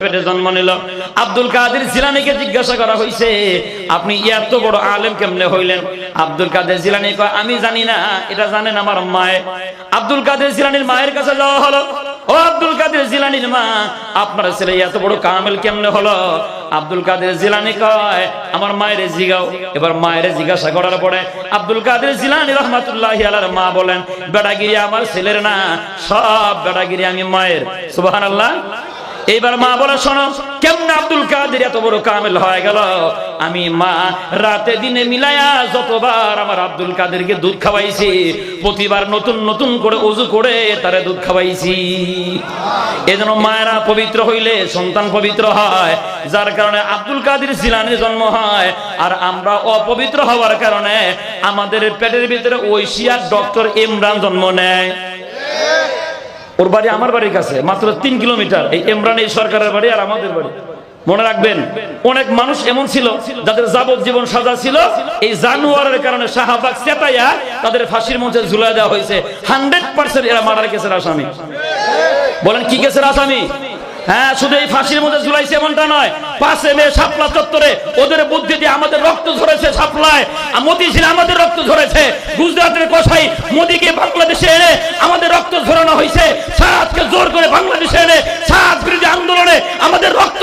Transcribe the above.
পেটে জন্ম নিল। আব্দুল কাদের জিলানীকে জিজ্ঞাসা করা হয়েছে, আপনি এত বড় আলেম কেমনে হইলেন? আব্দুল কাদের জিলানী কয়, আমি জানি না, এটা জানেন আমার মায়ে। আব্দুল কাদের জিলানীর মায়ের কাছে যাওয়া হলো, ও আব্দুল কাদের জিলানীর মা, আপনার ছেলে এত বড় কামেল কেমনে হলো? আব্দুল কাদের জিলানী কয়, আমার মায়ের জিগাও। এবার মায়ের জিজ্ঞাসা করার পরে আব্দুল কাদের জিলানী রহমাতুল্লাহি আলাইহির মা বলেন, বেটাগিরি আমার ছেলের না, সব বেটাগিরি আমি মায়ের। সুবহানাল্লাহ। এইবার মা বলে, শোনো, কেমনে আব্দুল কাদের এত বড় কামেল হয়ে গেল? আমি মা রাতে দিনে মিলায়া যতবার আমার আব্দুল কাদেরকে দুধ খাওয়াইছি, প্রতিবার নতুন নতুন করে ওযু করে তারে দুধ খাওয়াইছি। এজন্য মায়েরা পবিত্র হইলে সন্তান পবিত্র হয়, যার কারণে আব্দুল কাদের জিলানীর জন্ম হয়। আর আমরা অপবিত্র হওয়ার কারণে আমাদের পেটের ভিতরে ঐশিয়ার ডক্টর ইমরান জন্ম নেয়। ওর বাড়ি আমার বাড়ির কাছে মাত্র 3 কিলোমিটার। এই ইমরান এই সরকারের বাড়ি আর আমাদের বাড়ি। মনে রাখবেন, অনেক মানুষ এমন ছিল যাদের যাবজ্জীবন সাজা ছিল, এই জানোয়ারের কারণে শাহবাগ চেতাইয়া তাদের ফাঁসির মঞ্চে ঝুলাই দেওয়া হয়েছে। 100% এরা মার্ডার কেসের আসামি। বলেন কি কেসের আসামি? হ্যাঁ, শুধু এই ফাঁসির মধ্যে ঝুলাইছে এমনটা নয়, 5 মে শাপলা চত্বরে ওদের বুদ্ধি দিয়ে আমাদের রক্ত ঝরেছে। শাপলায় মতিঝিলে আমাদের রক্ত ঝরেছে। গুজরাটের কসাই মোদিকে বাংলাদেশে এনে আমাদের রক্ত ঝরানো হয়েছে। সাতকে জোর করে বাংলাদেশে এনে সাত বিরোধী আন্দোলনে আমাদের রক্ত